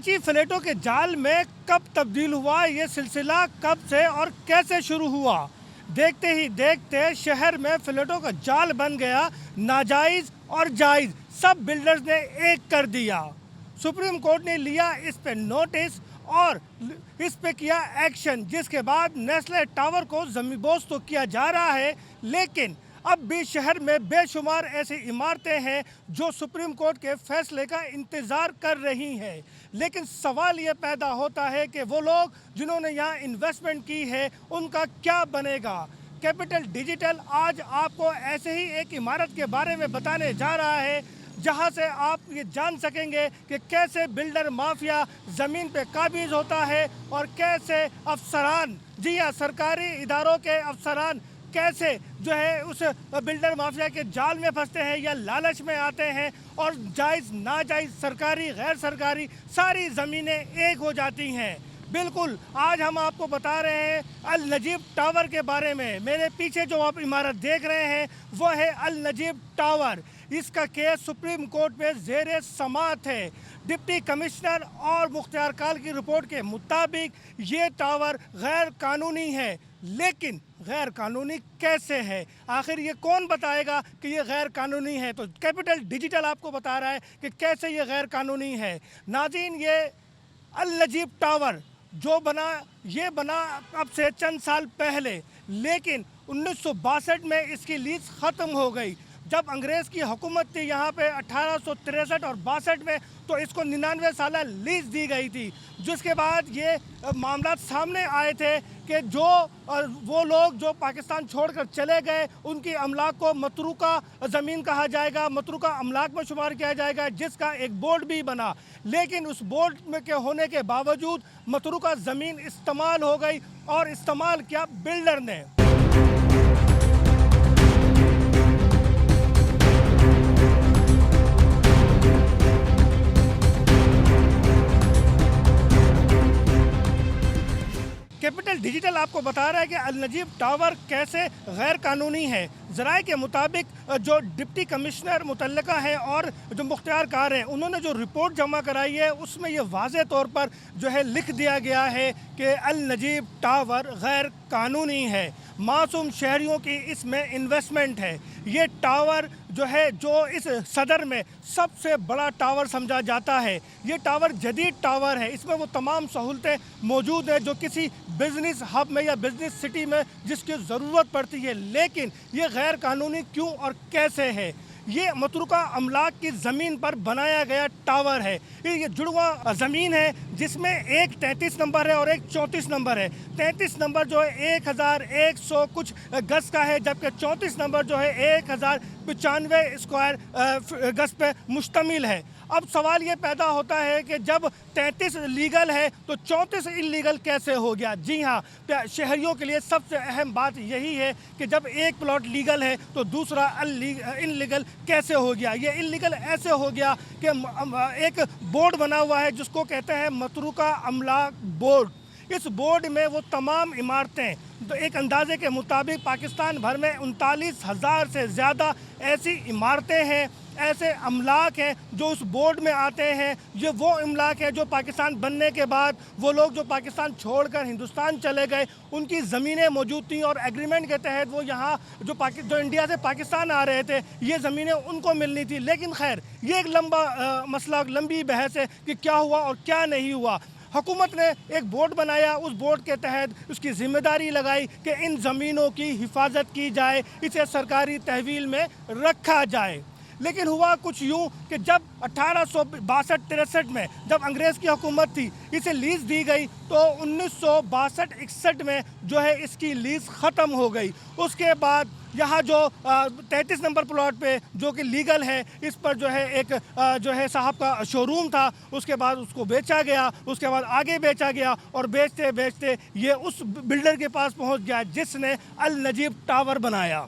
कराची फ्लैटों के जाल में कब तब्दील हुआ, ये सिलसिला कब से और कैसे शुरू हुआ। देखते ही देखते शहर में फ्लैटों का जाल बन गया। नाजायज़ और जायज़ सब बिल्डर्स ने एक कर दिया। सुप्रीम कोर्ट ने लिया इस पे नोटिस और इस पे किया एक्शन, जिसके बाद नेस्ले टावर को ज़मींदोज़ तो किया जा रहा है, लेकिन अब भी शहर में बेशुमार ऐसी इमारतें हैं जो सुप्रीम कोर्ट के फैसले का इंतज़ार कर रही हैं। लेकिन सवाल ये पैदा होता है कि वो लोग जिन्होंने यहाँ इन्वेस्टमेंट की है उनका क्या बनेगा। कैपिटल डिजिटल आज आपको ऐसे ही एक इमारत के बारे में बताने जा रहा है जहाँ से आप ये जान सकेंगे कि कैसे बिल्डर माफिया ज़मीन पे काबिज होता है और कैसे अफसरान, जी हाँ, सरकारी इदारों के अफसरान कैसे जो है उस बिल्डर माफिया के जाल में फंसते हैं या लालच में आते हैं और जायज़ नाजायज़ सरकारी गैर सरकारी सारी ज़मीनें एक हो जाती हैं। बिल्कुल, आज हम आपको बता रहे हैं अल नजीब टावर के बारे में। मेरे पीछे जो आप इमारत देख रहे हैं वो है अल नजीब टावर। इसका केस सुप्रीम कोर्ट में ज़ेरे समाअत है। डिप्टी कमिश्नर और मुख्तियार काल की रिपोर्ट के मुताबिक ये टावर गैर कानूनी है। लेकिन गैर कानूनी कैसे है, आखिर ये कौन बताएगा कि ये गैर कानूनी है। तो कैपिटल डिजिटल आपको बता रहा है कि कैसे ये गैर कानूनी है। नाज़रीन, ये अल नजीब टावर जो बना, ये बना अब से चंद साल पहले, लेकिन 1962 में इसकी लीज ख़त्म हो गई। जब अंग्रेज़ की हुकूमत थी यहाँ पे 1863 और 62 में, तो इसको 99 साल लीज दी गई थी। जिसके बाद ये मामला सामने आए थे कि जो वो लोग जो पाकिस्तान छोड़कर चले गए उनकी अमलाक को मतरूका ज़मीन कहा जाएगा, मतरूका अमलाक में शुमार किया जाएगा, जिसका एक बोर्ड भी बना। लेकिन उस बोर्ड में के होने के बावजूद मतरूका ज़मीन इस्तेमाल हो गई और इस्तेमाल किया बिल्डर ने। कैपिटल डिजिटल आपको बता रहा है कि अल नजीब टावर कैसे गैर कानूनी है। ज़राए के मुताबिक जो डिप्टी कमिश्नर मुतल्लिका हैं और जो मुख्तियार कार हैं, उन्होंने जो रिपोर्ट जमा कराई है उसमें ये वाज़े तौर पर जो है लिख दिया गया है कि अल नजीब टावर गैर कानूनी है। मासूम शहरियों की इसमें इन्वेस्टमेंट है। ये टावर जो है जो इस सदर में सबसे बड़ा टावर समझा जाता है। ये टावर जदीद टावर है। इसमें वो तमाम सहूलतें मौजूद हैं जो किसी बिज़नेस हब में या बिज़नेस सिटी में जिसकी ज़रूरत पड़ती है। लेकिन ये गैर कानूनी क्यों और कैसे है। ये मतरूका अमलाक की ज़मीन पर बनाया गया टावर है। ये जुड़वा ज़मीन है जिसमें एक 33 नंबर है और एक 34 नंबर है। 33 नंबर जो है 1100 कुछ गज का है, जबकि 34 नंबर जो है 1095 स्क्वायर गज पे मुश्तमिल है। अब सवाल ये पैदा होता है कि जब 33 लीगल है तो 34 इलीगल कैसे हो गया। जी हाँ, शहरियों के लिए सबसे अहम बात यही है कि जब एक प्लॉट लीगल है तो दूसरा इनलीगल कैसे हो गया। ये इलीगल ऐसे हो गया कि एक बोर्ड बना हुआ है जिसको कहते हैं मतरूका अमलाक बोर्ड। इस बोर्ड में वो तमाम इमारतें, तो एक अंदाजे के मुताबिक पाकिस्तान भर में 39,000 से ज़्यादा ऐसी इमारतें हैं, ऐसे अमलाक हैं जो उस बोर्ड में आते हैं। ये वो अमलाक है जो पाकिस्तान बनने के बाद वो लोग जो पाकिस्तान छोड़कर हिंदुस्तान चले गए उनकी ज़मीनें मौजूद थी और एग्रीमेंट के तहत वो यहाँ जो इंडिया से पाकिस्तान आ रहे थे ये ज़मीनें उनको मिलनी थी। लेकिन खैर, ये एक लंबा मसला, लंबी बहस है कि क्या हुआ और क्या नहीं हुआ। हुकूमत ने एक बोर्ड बनाया, उस बोर्ड के तहत उसकी ज़िम्मेदारी लगाई कि इन ज़मीनों की हिफाजत की जाए, इसे सरकारी तहवील में रखा जाए। लेकिन हुआ कुछ यूँ कि जब 1862-63 में जब अंग्रेज़ की हुकूमत थी, इसे लीज़ दी गई तो 1962-61 में जो है इसकी लीज़ ख़त्म हो गई। उसके बाद यहाँ जो 33 नंबर प्लॉट पे जो कि लीगल है, इस पर जो है एक जो है साहब का शोरूम था। उसके बाद उसको बेचा गया, उसके बाद आगे बेचा गया और बेचते बेचते ये उस बिल्डर के पास पहुँच गया जिसने अल नजीब टावर बनाया।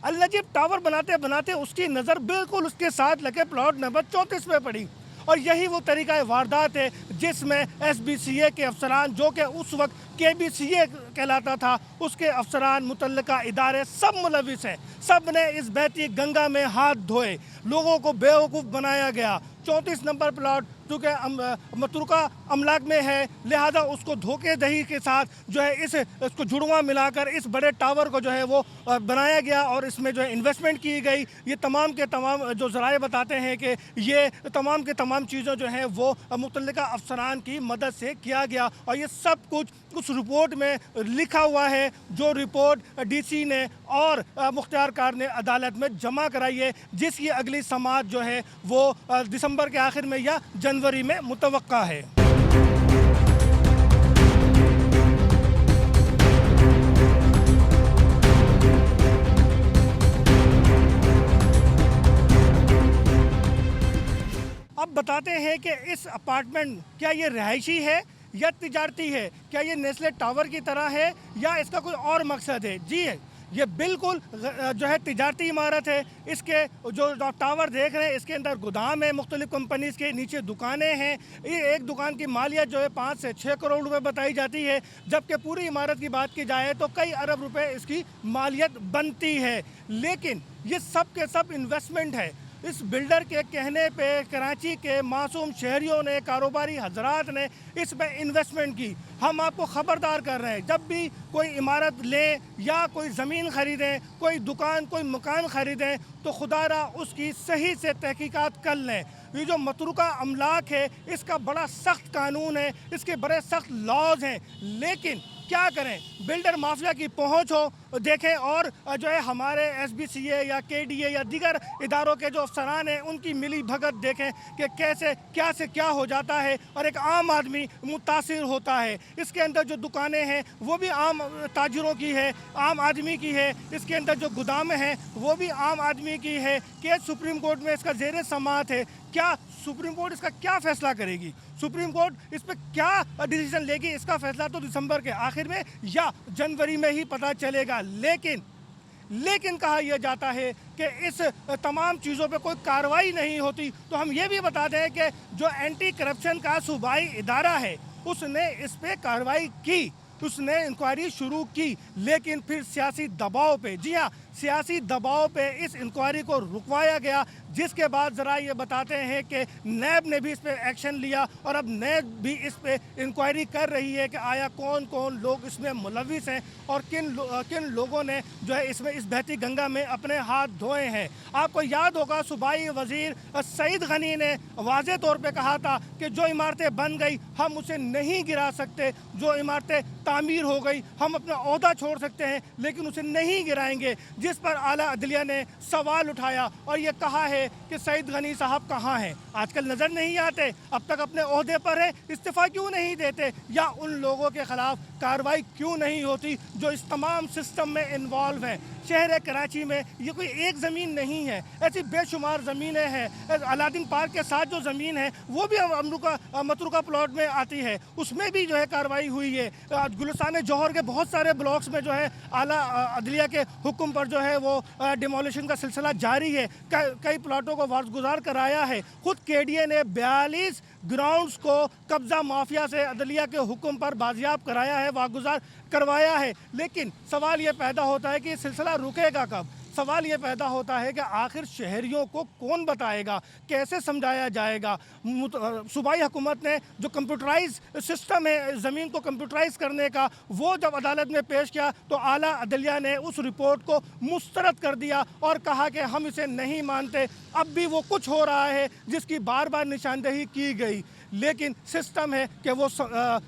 अल नजीब टावर बनाते बनाते उसकी नज़र बिल्कुल उसके साथ लगे प्लॉट नंबर 34 पे पड़ी। और यही वो तरीका वारदात है जिसमें SBCA के अफसरान, जो कि उस वक्त KBCA कहलाता था, उसके अफसरान, मुतल्लिका इदारे सब मुलविस हैं। सब ने इस बहती गंगा में हाथ धोए, लोगों को बेवकूफ़ बनाया गया। 34 नंबर प्लॉट चूँकि मतरूका अमलाक में है, लिहाजा उसको धोखे दही के साथ जो है इसको जुड़वा मिलाकर इस बड़े टावर को जो है वो बनाया गया और इसमें जो है इन्वेस्टमेंट की गई। ये तमाम के तमाम जो ज़राए बताते हैं कि ये तमाम के तमाम चीज़ें जो हैं वो मुतल्लिका अफसरान की मदद से किया गया और ये सब कुछ उस रिपोर्ट में लिखा हुआ है जो रिपोर्ट डीसी ने और मुख्तियार कार ने अदालत में जमा कराई है, जिसकी अगली समाअत जो है वो दिसंबर के आखिर में या जनवरी में मुतवक्का है। अब बताते हैं कि इस अपार्टमेंट क्या ये रहायशी है या तिजारती है, क्या ये नेस्ले टावर की तरह है या इसका कोई और मकसद है। जी है, ये बिल्कुल जो है तिजारती इमारत है। इसके जो टावर देख रहे हैं इसके अंदर गोदाम है, मुख्तलिफ कंपनीज़ के नीचे दुकानें हैं। ये एक दुकान की मालियत जो है 5 से 6 करोड़ रुपए बताई जाती है, जबकि पूरी इमारत की बात की जाए तो कई अरब रुपए इसकी मालियत बनती है। लेकिन ये सब के सब इन्वेस्टमेंट है। इस बिल्डर के कहने पे कराची के मासूम शहरियों ने, कारोबारी हजरात ने इस पे इन्वेस्टमेंट की। हम आपको ख़बरदार कर रहे हैं, जब भी कोई इमारत लें या कोई ज़मीन ख़रीदें, कोई दुकान, कोई मकान ख़रीदें तो खुदारा उसकी सही से तहकीकात कर लें। ये जो मतरूका अमलाक है इसका बड़ा सख्त कानून है, इसके बड़े सख्त लॉज हैं, लेकिन क्या करें, बिल्डर माफिया की पहुंच हो देखें और जो है हमारे SBCA या KDA या दीगर इदारों के जो अफसरान हैं उनकी मिली भगत देखें कि कैसे क्या से क्या हो जाता है और एक आम आदमी मुतासिर होता है। इसके अंदर जो दुकानें हैं वो भी आम ताजिरों की है, आम आदमी की है। इसके अंदर जो गोदामें हैं वो भी आम आदमी की है। केस सुप्रीम कोर्ट में इसका ज़ेर समाअत है। क्या सुप्रीम कोर्ट इसका क्या फ़ैसला करेगी, सुप्रीम कोर्ट इस पर क्या डिसीजन लेगी, इसका फ़ैसला तो दिसंबर के आखिर में या जनवरी में ही पता चलेगा। लेकिन कहा यह जाता है कि इस तमाम चीज़ों पे कोई कार्रवाई नहीं होती। तो हम ये भी बता दें कि जो एंटी करप्शन का सूबाई इदारा है उसने इस पे कार्रवाई की, उसने इंक्वायरी शुरू की, लेकिन फिर सियासी दबाव पे, जी हाँ, सियासी दबाव पे इस इंक्वायरी को रुकवाया गया, जिसके बाद ज़रा ये बताते हैं कि नैब ने भी इस पर एक्शन लिया और अब नैब भी इस पर इंक्वायरी कर रही है कि आया कौन कौन लोग इसमें मुलविस हैं और किन लोगों ने जो है इसमें इस बहती गंगा में अपने हाथ धोए हैं। आपको याद होगा सूबाई वज़ीर सईद गनी ने वाज़े तौर पे कहा था कि जो इमारतें बन गई हम उसे नहीं गिरा सकते, जो इमारतें तामीर हो गई हम अपना ओहदा छोड़ सकते हैं लेकिन उसे नहीं गिराएंगे, जिस पर आला अदलिया ने सवाल उठाया और ये कहा है कि सईद गनी साहब कहाँ हैं, आजकल नज़र नहीं आते, अब तक अपने ओहदे पर है, इस्तीफ़ा क्यों नहीं देते या उन लोगों के ख़िलाफ़ कार्रवाई क्यों नहीं होती जो इस तमाम सिस्टम में इन्वॉल्व हैं। शहर कराची में ये कोई एक ज़मीन नहीं है, ऐसी बेशुमार ज़मीनें हैं। अलादीन पार्क के साथ जो ज़मीन है वो भी मतरूका प्लॉट में आती है, उसमें भी जो है कार्रवाई हुई है। गुलिस्तान जौहर के बहुत सारे ब्लॉक्स में जो है आला अदलिया के हुक्म पर जो है वो डिमोलिशन का सिलसिला जारी है। कई प्लाटों को वार्षगुजार कराया है। खुद KDA ने 42 ग्राउंड्स को कब्ज़ा माफिया से अदलिया के हुक्म पर बाजियाब कराया है, वार्षगुजार करवाया है। लेकिन सवाल ये पैदा होता है कि ये सिलसिला रुकेगा कब। सवाल ये पैदा होता है कि आखिर शहरियों को कौन बताएगा, कैसे समझाया जाएगा। सूबाई हुकूमत ने जो कंप्यूटराइज सिस्टम है ज़मीन को कंप्यूटराइज करने का, वो जब अदालत में पेश किया तो आला अदलिया ने उस रिपोर्ट को मुस्तरद कर दिया और कहा कि हम इसे नहीं मानते। अब भी वो कुछ हो रहा है जिसकी बार बार निशानदेही की गई, लेकिन सिस्टम है कि वो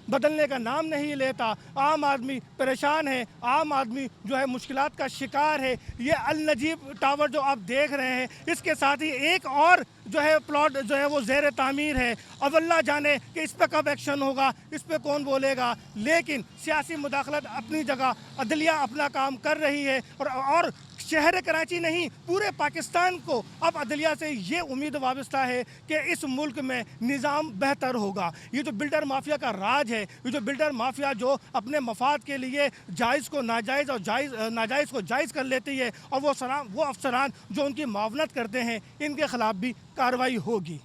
बदलने का नाम नहीं लेता। आम आदमी परेशान है, आम आदमी जो है मुश्किलात का शिकार है। ये अल नजीब टावर जो आप देख रहे हैं, इसके साथ ही एक और जो है प्लॉट जो है वो ज़ेर तामीर है। अब अल्लाह जाने कि इस पर कब एक्शन होगा, इस पर कौन बोलेगा। लेकिन सियासी मुदाखलत अपनी जगह, अदलिया अपना काम कर रही है और शहर कराची नहीं पूरे पाकिस्तान को अब अदलिया से ये उम्मीद वाबस्ता है कि इस मुल्क में निज़ाम बेहतर होगा। ये जो बिल्डर माफिया का राज है, ये जो बिल्डर माफिया जो अपने मफाद के लिए जायज़ को नाजायज़ और नाजायज़ को जायज़ कर लेती है और वो अफसरान जो उनकी मावनत करते हैं, इनके ख़िलाफ़ भी कार्रवाई होगी।